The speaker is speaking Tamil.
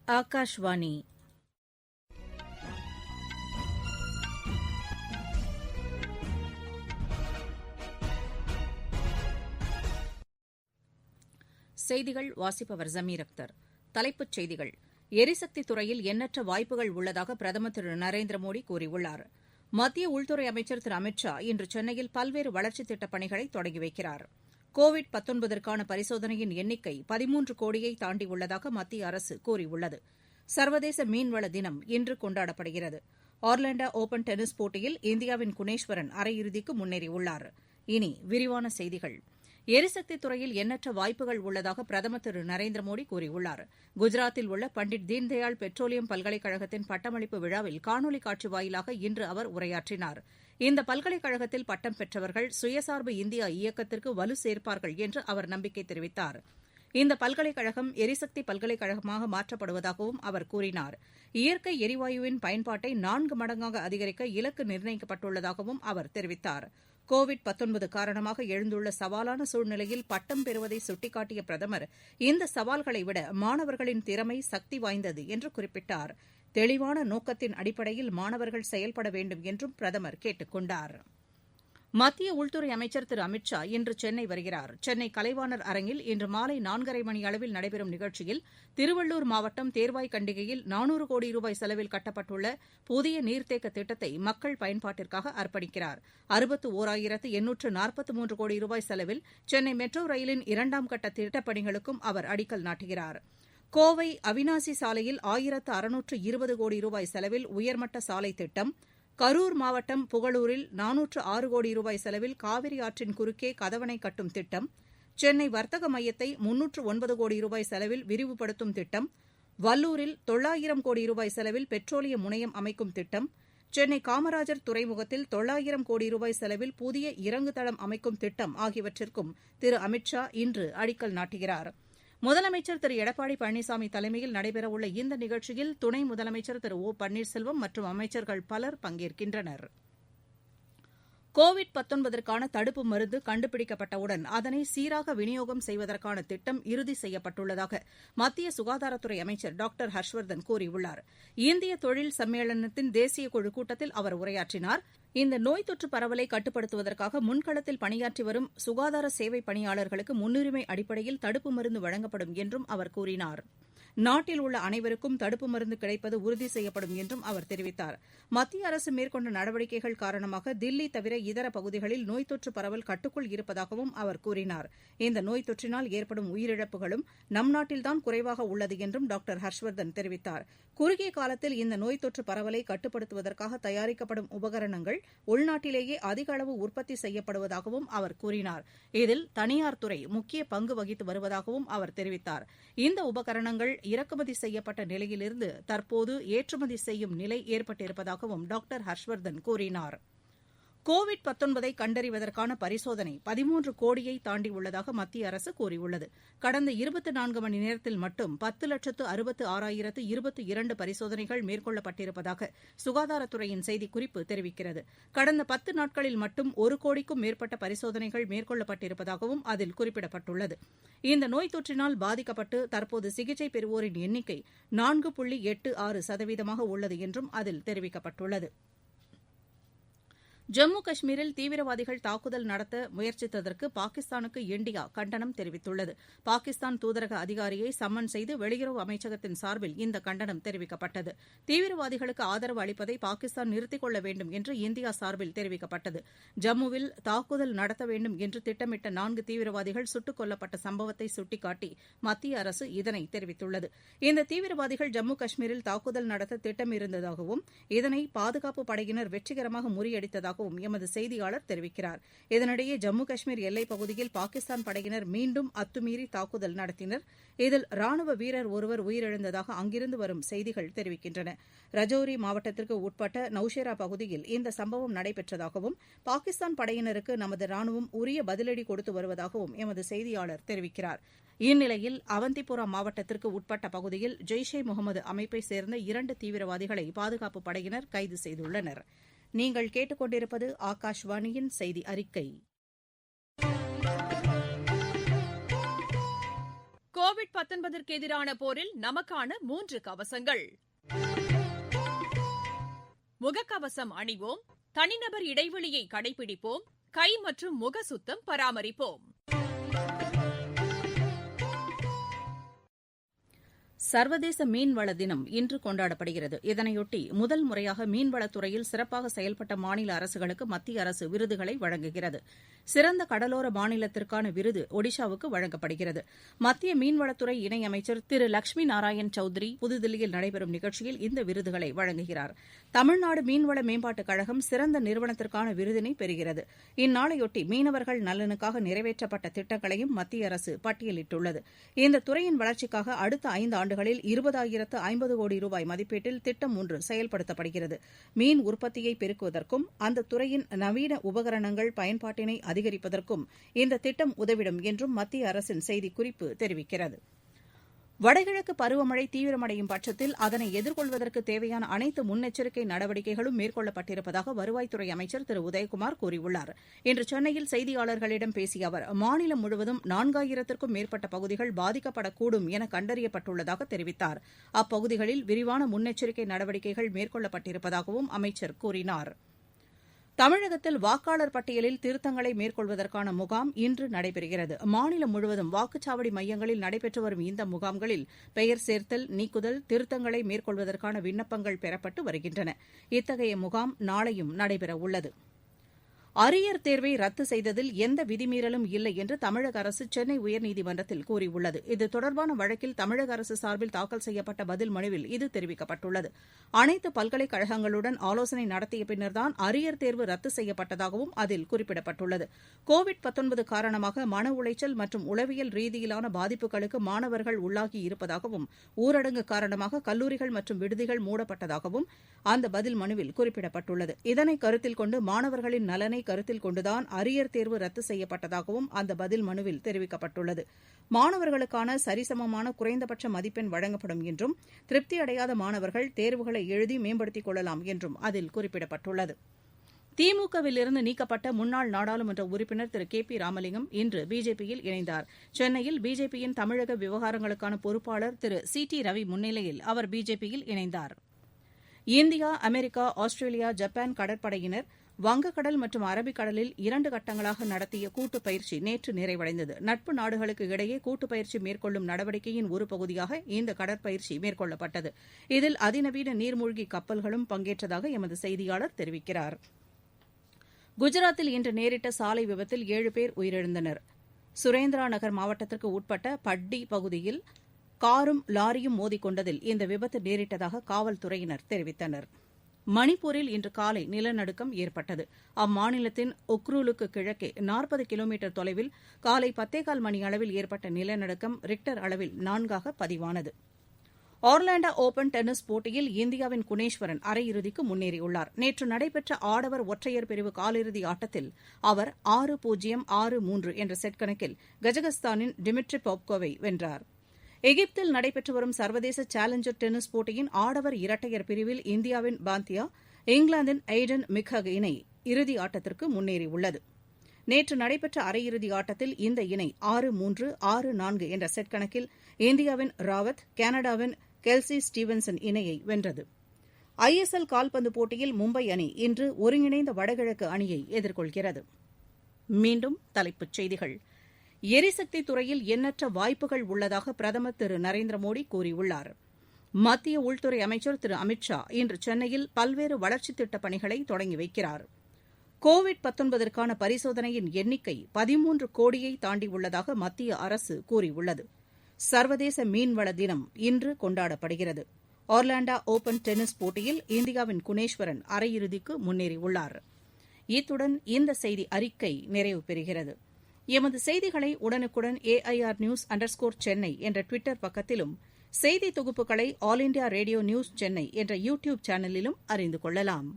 ஆகாஷ்வாணி. செய்திகள் வாசிப்பவர் ஜமீர் அக்தர். தலைப்புச் செய்திகள். எரிசக்தித் துறையில் எண்ணற்ற வாய்ப்புகள் உள்ளதாக பிரதமர் திரு நரேந்திர மோடி கூறியுள்ளார். மத்திய உள்துறை அமைச்சர் திரு அமித் ஷா இன்று சென்னையில் பல்வேறு வளர்ச்சித் திட்டப் பணிகளை தொடங்கி வைக்கிறார். கோவிட்-19க்கான பரிசோதனையின் எண்ணிக்கை 13 கோடியை தாண்டியுள்ளதாக மத்திய அரசு கூறியுள்ளது. சர்வதேச மீன்வள தினம் இன்று கொண்டாடப்படுகிறது. ஆர்லாண்டோ ஒபன் டென்னிஸ் போட்டியில் இந்தியாவின் குணேஸ்வரன் அரையிறுதிக்கு முன்னேறியுள்ளார். இனி விரிவான செய்திகள். எரிசக்தித் துறையில் எண்ணற்ற வாய்ப்புகள் உள்ளதாக பிரதமர் திரு நரேந்திர மோடி கூறியுள்ளார். குஜராத்தில் உள்ள பண்டிட் தீன்தயாள் பெட்ரோலியம் பல்கலைக்கழகத்தின் பட்டமளிப்பு விழாவில் காணொலி காட்சி வாயிலாக இன்று அவர் உரையாற்றினார். இந்த பல்கலைக்கழகத்தில் பட்டம் பெற்றவர்கள் சுயசார்பு இந்தியா இயக்கத்திற்கு வலு சேர்ப்பார்கள் என்று அவர் நம்பிக்கை தெரிவித்தார். இந்த பல்கலைக்கழகம் எரிசக்தி பல்கலைக்கழகமாக மாற்றப்படுவதாகவும் அவர் கூறினார். இயற்கை எரிவாயுவின் பயன்பாட்டை 4 மடங்காக அதிகரிக்க இலக்கு நிர்ணயிக்கப்பட்டுள்ளதாகவும் அவர் தெரிவித்தார். கோவிட்-19 காரணமாக எழுந்துள்ள சவாலான சூழ்நிலையில் பட்டம் பெறுவதை சுட்டிக்காட்டிய பிரதமர், இந்த சவால்களை விட மாணவர்களின் திறமை சக்தி வாய்ந்தது என்று குறிப்பிட்டார். தெளிவான நோக்கத்தின் அடிப்படையில் மாணவர்கள் செயல்பட வேண்டும் என்றும் பிரதமர் கேட்டுக் கொண்டார். மத்திய உள்துறை அமைச்சர் திரு அமித் ஷா இன்று சென்னை வருகிறார். சென்னை கலைவாணர் அரங்கில் இன்று மாலை 4:30 மணி அளவில் நடைபெறும் நிகழ்ச்சியில் திருவள்ளூர் மாவட்டம் தேர்வாய்கண்டிகையில் 400 கோடி ரூபாய் செலவில் கட்டப்பட்டுள்ள புதிய நீர்த்தேக்க திட்டத்தை மக்கள் பயன்பாட்டிற்காக அர்ப்பணிக்கிறார். 61,843 கோடி ரூபாய் செலவில் சென்னை மெட்ரோ ரயிலின் 2ஆம் கட்ட திட்டப்பணிகளுக்கும் அவர் அடிக்கல் நாட்டுகிறார். கோவை அவினாசி சாலையில் 1,620 கோடி ரூபாய் செலவில் உயர்மட்ட சாலை திட்டம், கரூர் மாவட்டம் புகழூரில் 406 கோடி ரூபாய் செலவில் காவிரி ஆற்றின் குறுக்கே கதவணை கட்டும் திட்டம், சென்னை வர்த்தக மையத்தை 309 கோடி ரூபாய் செலவில் விரிவுபடுத்தும் திட்டம், வல்லூரில் 900 கோடி ரூபாய் செலவில் பெட்ரோலிய முனையம் அமைக்கும் திட்டம், சென்னை காமராஜர் துறைமுகத்தில் 900 கோடி ரூபாய் செலவில் புதிய இறங்குதளம் அமைக்கும் திட்டம் ஆகியவற்றிற்கும் திரு அமித் ஷா இன்று அடிக்கல் நாட்டுகிறார். முதலமைச்சர் திரு எடப்பாடி பழனிசாமி தலைமையில் நடைபெறவுள்ள இந்த நிகழ்ச்சியில் துணை முதலமைச்சர் திரு ஓ பன்னீர்செல்வம் மற்றும் அமைச்சர்கள் பலர் பங்கேற்கின்றனர். கோவிட்-19க்கான தடுப்பு மருந்து கண்டுபிடிக்கப்பட்டவுடன் அதனை சீராக விநியோகம் செய்வதற்கான திட்டம் இறுதி செய்யப்பட்டுள்ளதாக மத்திய சுகாதாரத்துறை அமைச்சர் டாக்டர் ஹர்ஷ்வர்தன் கூறியுள்ளார். இந்திய தொழில் சம்மேளனத்தின் தேசிய குழு கூட்டத்தில் அவர் உரையாற்றினார். இந்த நோய் தொற்று பரவலை கட்டுப்படுத்துவதற்காக முன்களத்தில் பணியாற்றி வரும் சுகாதார சேவை பணியாளர்களுக்கு முன்னுரிமை அடிப்படையில் தடுப்பு மருந்து வழங்கப்படும் என்றும் அவர் கூறினார். நாட்டில் உள்ள அனைவருக்கும் தடுப்பு மருந்து கிடைப்பது உறுதி செய்யப்படும் என்றும் அவர் தெரிவித்தார். மத்திய அரசு மேற்கொண்ட நடவடிக்கைகள் காரணமாக தில்லி தவிர இதர பகுதிகளில் நோய் தொற்று பரவல் கட்டுக்குள் இருப்பதாகவும் அவர் கூறினார். இந்த நோய் தொற்றினால் ஏற்படும் உயிரிழப்புகளும் நம் நாட்டில்தான் குறைவாக உள்ளது என்றும் டாக்டர் ஹர்ஷ்வர்தன் தெரிவித்தார். குறுகிய காலத்தில் இந்த நோய் தொற்று பரவலை கட்டுப்படுத்துவதற்காக தயாரிக்கப்படும் உபகரணங்கள் உள்நாட்டிலேயே அதிக அளவு உற்பத்தி செய்யப்படுவதாகவும் அவர் கூறினார். இதில் தனியார் துறை முக்கிய பங்கு வகித்து வருவதாகவும் அவர் தெரிவித்தார். இந்த உபகரணங்கள் இறக்குமதி செய்யப்பட்ட நிலையிலிருந்து தற்போது ஏற்றுமதி செய்யும் நிலை ஏற்பட்டிருப்பதாகவும் டாக்டர் ஹர்ஷ்வர்தன் கூறினார். கோவிட்-19 கண்டறிவதற்கான பரிசோதனை 13 கோடியை தாண்டியுள்ளதாக மத்திய அரசு கூறியுள்ளது. கடந்த 24 மணி நேரத்தில் மட்டும் 10,66,022 பரிசோதனைகள் மேற்கொள்ளப்பட்டிருப்பதாக சுகாதாரத்துறையின் செய்திக்குறிப்பு தெரிவிக்கிறது. கடந்த 10 நாட்களில் மட்டும் 1 கோடிக்கும் மேற்பட்ட பரிசோதனைகள் மேற்கொள்ளப்பட்டிருப்பதாகவும் அதில் குறிப்பிடப்பட்டுள்ளது. இந்த நோய் தொற்றினால் பாதிக்கப்பட்டு தற்போது சிகிச்சை பெறுவோரின் எண்ணிக்கை 4.86% உள்ளது என்றும் அதில் தெரிவிக்கப்பட்டுள்ளது. ஜம்மு காஷ்மீரில் தீவிரவாதிகள் தாக்குதல் நடத்த முயற்சித்ததற்கு பாகிஸ்தானுக்கு இந்தியா கண்டனம் தெரிவித்துள்ளது. பாகிஸ்தான் தூதரக அதிகாரியை சம்மன் செய்து வெளியுறவு அமைச்சகத்தின் சார்பில் இந்த கண்டனம் தெரிவிக்கப்பட்டது. தீவிரவாதிகளுக்கு ஆதரவு அளிப்பதை பாகிஸ்தான் நிறுத்திக் கொள்ள வேண்டும் என்று இந்தியா சார்பில் தெரிவிக்கப்பட்டது. ஜம்முவில் தாக்குதல் நடத்த வேண்டும் என்று திட்டமிட்ட 4 தீவிரவாதிகள் சுட்டுக் கொல்லப்பட்ட சம்பவத்தை சுட்டிக்காட்டி மத்திய அரசு இதனை தெரிவித்துள்ளது. இந்த தீவிரவாதிகள் ஜம்மு காஷ்மீரில் தாக்குதல் நடத்த திட்டமிருந்ததாகவும் இதனை பாதுகாப்பு படையினர் வெற்றிகரமாக முறியடித்ததாக எமது செய்தியாளர் தெரிவிக்கிறார். இதனிடையே ஜம்மு காஷ்மீர் எல்லைப் பகுதியில் பாகிஸ்தான் படையினர் மீண்டும் அத்துமீறி தாக்குதல் நடத்தினர். இதில் ராணுவ வீரர் ஒருவர் உயிரிழந்ததாக அங்கிருந்து வரும் செய்திகள் தெரிவிக்கின்றன. ரஜோரி மாவட்டத்திற்கு உட்பட்ட நௌஷேரா பகுதியில் இந்த சம்பவம் நடைபெற்றதாகவும் பாகிஸ்தான் படையினருக்கு நமது ராணுவம் உரிய பதிலடி கொடுத்து வருவதாகவும் எமது செய்தியாளர் தெரிவிக்கிறார். இந்நிலையில் அவந்திபுரா மாவட்டத்திற்கு உட்பட்ட பகுதியில் ஜெய்ஷே முகமது அமைப்பைச் சேர்ந்த 2 தீவிரவாதிகளை பாதுகாப்பு படையினர் கைது செய்துள்ளனர். நீங்கள் கேட்டுக்கொண்டிருப்பது ஆகாஷ்வாணியின் செய்தி அறிக்கை. கோவிட்-19ற்கு எதிரான போரில் நமக்கான 3 கவசங்கள். முகக்கவசம் அணிவோம், தனிநபர் இடைவெளியை கடைபிடிப்போம், கை மற்றும் முக சுத்தம் பராமரிப்போம். சர்வதேச மீன்வள தினம் இன்று கொண்டாடப்படுகிறது. இதனையொட்டி முதல் முறையாக மீன்வளத்துறையில் சிறப்பாக செயல்பட்ட மாநில அரசுகளுக்கு மத்திய அரசு விருதுகளை வழங்குகிறது. சிறந்த கடலோர மாநிலத்திற்கான விருது ஒடிஷாவுக்கு வழங்கப்படுகிறது. மத்திய மீன்வளத்துறை இணையமைச்சர் திரு லட்சுமி நாராயண் சௌத்ரி புதுதில்லியில் நடைபெறும் நிகழ்ச்சியில் இந்த விருதுகளை வழங்குகிறார். தமிழ்நாடு மீன்வள மேம்பாட்டுக் கழகம் சிறந்த நிறுவனத்திற்கான விருதினை பெறுகிறது. இந்நாளையொட்டி மீனவர்கள் நலனுக்காக நிறைவேற்றப்பட்ட திட்டங்களையும் மத்திய அரசு பட்டியலிட்டுள்ளது. இந்த துறையின் வளர்ச்சிக்காக அடுத்த 5 ஆண்டுகளில் 20,050 கோடி ரூபாய் மதிப்பீட்டில் திட்டம் ஒன்று செயல்படுத்தப்படுகிறது. மீன் உற்பத்தியை பெருக்குவதற்கும் அந்த துறையின் நவீன உபகரணங்கள் பயன்பாட்டினை அதிகரிப்பதற்கும் இந்த திட்டம் உதவிடும் என்றும் மத்திய அரசின் செய்திக்குறிப்பு தெரிவிக்கிறது. வடகிழக்கு பருவமழை தீவிரமடையும் பட்சத்தில் அதனை எதிர்கொள்வதற்கு தேவையான அனைத்து முன்னெச்சரிக்கை நடவடிக்கைகளும் மேற்கொள்ளப்பட்டிருப்பதாக வருவாய்த்துறை அமைச்சர் திரு உதயகுமார் கூறியுள்ளார். இன்று சென்னையில் செய்தியாளர்களிடம் பேசிய அவர், மாநிலம் முழுவதும் 4000த்திற்கும் மேற்பட்ட பகுதிகள் பாதிக்கப்படக்கூடும் என கண்டறியப்பட்டுள்ளதாக தெரிவித்தார். அப்பகுதிகளில் விரிவான முன்னெச்சரிக்கை நடவடிக்கைகள் மேற்கொள்ளப்பட்டிருப்பதாகவும் அமைச்சர் கூறினார். தமிழகத்தில் வாக்காளர் பட்டியலில் திருத்தங்களை மேற்கொள்வதற்கான முகாம் இன்று நடைபெறுகிறது. மாநிலம் முழுவதும் வாக்குச்சாவடி மையங்களில் நடைபெற்று வரும் இந்த முகாம்களில் பெயர் சேர்த்தல், நீக்குதல், திருத்தங்களை மேற்கொள்வதற்கான விண்ணப்பங்கள் பெறப்பட்டு வருகின்றன. இத்தகைய முகாம் நாளையும் நடைபெறவுள்ளது. அரியர் தேர்வை ரத்து செய்ததில் எந்த விதிமீறலும் இல்லை என்று தமிழக அரசு சென்னை உயர்நீதிமன்றத்தில் கூறியுள்ளது. இது தொடர்பான வழக்கில் தமிழக அரசு சார்பில் தாக்கல் செய்யப்பட்ட பதில் மனுவில் இது தெரிவிக்கப்பட்டுள்ளது. அனைத்து பல்கலைக்கழகங்களுடன் ஆலோசனை நடத்திய பின்னர்தான் அரியர் தேர்வு ரத்து செய்யப்பட்டதாகவும் அதில் குறிப்பிடப்பட்டுள்ளது. கோவிட்-19 காரணமாக மன உளைச்சல் மற்றும் உளவியல் ரீதியிலான பாதிப்புகளுக்கு மாணவர்கள் உள்ளாகி இருப்பதாகவும், ஊரடங்கு காரணமாக கல்லூரிகள் மற்றும் விடுதிகள் மூடப்பட்டதாகவும் அந்த பதில் மனுவில் குறிப்பிடப்பட்டுள்ளது. இதனை கருத்தில் கொண்டு மாணவர்களின் நலனை கருத்தில் கொண்டுதான் அரியர் தேர்வு ரத்து செய்யப்பட்டதாகவும் அந்த பதில் மனுவில் தெரிவிக்கப்பட்டுள்ளது. மாணவர்களுக்கான சரிசமமான குறைந்தபட்ச மதிப்பெண் வழங்கப்படும் என்றும், திருப்தி அடையாத மாணவர்கள் தேர்வுகளை எழுதி மேம்படுத்திக் கொள்ளலாம் என்றும் அதில் குறிப்பிடப்பட்டுள்ளது. திமுகவிலிருந்து நீக்கப்பட்ட முன்னாள் நாடாளுமன்ற உறுப்பினர் திரு கே.பி. ராமலிங்கம் இன்று பிஜேபியில் இணைந்தார். சென்னையில் பிஜேபியின் தமிழக விவகாரங்களுக்கான பொறுப்பாளர் திரு சி.டி. ரவி முன்னிலையில் அவர் பிஜேபியில் இணைந்தார். இந்தியா, அமெரிக்கா, ஆஸ்திரேலியா, ஜப்பான் கடற்படையினர் வங்கக்கடல் மற்றும் அரபிக்கடலில் 2 கட்டங்களாக நடத்திய கூட்டுப் பயிற்சி நேற்று நிறைவடைந்தது. நட்பு நாடுகளுக்கு இடையே கூட்டுப் பயிற்சி மேற்கொள்ளும் நடவடிக்கையின் ஒரு பகுதியாக இந்த கடற்பயிற்சி மேற்கொள்ளப்பட்டது. இதில் அதிநவீன நீர்மூழ்கி கப்பல்களும் பங்கேற்றதாக எமது செய்தியாளர் தெரிவிக்கிறார். குஜராத்தில் இன்று நேரிட்ட சாலை விபத்தில் 7 பேர் உயிரிழந்தனர். சுரேந்திரா நகர் மாவட்டத்திற்கு உட்பட்ட பட்டி பகுதியில் காரும் லாரியும் மோதிக்கொண்டதில் இந்த விபத்து நேரிட்டதாக காவல்துறையினர் தெரிவித்தனர். மணிப்பூரில் இன்று காலை நிலநடுக்கம் ஏற்பட்டது. அம்மாநிலத்தின் உக்ரூலுக்கு கிழக்கே 40 கிலோமீட்டர் தொலைவில் காலை 10:15 மணி அளவில் ஏற்பட்ட நிலநடுக்கம் ரிக்டர் அளவில் 4ஆக பதிவானது. ஆர்லாண்டோ ஓபன் டென்னிஸ் போட்டியில் இந்தியாவின் குணேஸ்வரன் அரையிறுதிக்கு முன்னேறியுள்ளார். நேற்று நடைபெற்ற ஆடவர் ஒற்றையர் பிரிவு காலிறுதி ஆட்டத்தில் அவர் 6-0, 6-3 என்ற செட் கணக்கில் கஜகஸ்தானின் டிமிட்ரி பாப்கோவை வென்றார். எகிப்தில் நடைபெற்று வரும் சர்வதேச சேலஞ்சர் டென்னிஸ் போட்டியின் ஆடவர் இரட்டையர் பிரிவில் இந்தியாவின் பாந்தியா, இங்கிலாந்தின் எய்டன் மிக்கக் இணை இறுதி ஆட்டத்திற்கு முன்னேறியுள்ளது. நேற்று நடைபெற்ற அரையிறுதி ஆட்டத்தில் இந்த இணை 6-3, 6-4 என்ற செட் கணக்கில் இந்தியாவின் ராவத், கனடாவின் கெல்சி ஸ்டீவன்சன் இணையை வென்றது. ஐஎஸ்எல் கால்பந்து போட்டியில் மும்பை அணி இன்று ஒருங்கிணைந்த வடகிழக்கு அணியை எதிர்கொள்கிறது. மீண்டும் தலைப்புச் செய்திகள். எரிசக்தி துறையில் எண்ணற்ற வாய்ப்புகள் உள்ளதாக பிரதமர் திரு நரேந்திர மோடி கூறியுள்ளார். மத்திய உள்துறை அமைச்சர் திரு அமித் ஷா இன்று சென்னையில் பல்வேறு வளர்ச்சித் திட்டப் பணிகளை தொடங்கி வைக்கிறார். கோவிட்-19ற்கான பரிசோதனையின் எண்ணிக்கை 13 கோடியை தாண்டியுள்ளதாக மத்திய அரசு கூறியுள்ளது. சர்வதேச மீன்வள தினம் இன்று கொண்டாடப்படுகிறது. ஆர்லாண்டோ ஓபன் டென்னிஸ் போட்டியில் இந்தியாவின் குணேஸ்வரன் அரையிறுதிக்கு முன்னேறியுள்ளார். இத்துடன் இந்த செய்தி அறிக்கை நிறைவு பெறுகிறது. எமது செய்திகளை உடனுக்குடன் AIR_News_Chennai என்ற ட்விட்டர் பக்கத்திலும், செய்தி தொகுப்புகளை all India radio news Chennai என்ற யூ டியூப் சேனலிலும் அறிந்து கொள்ளலாம்.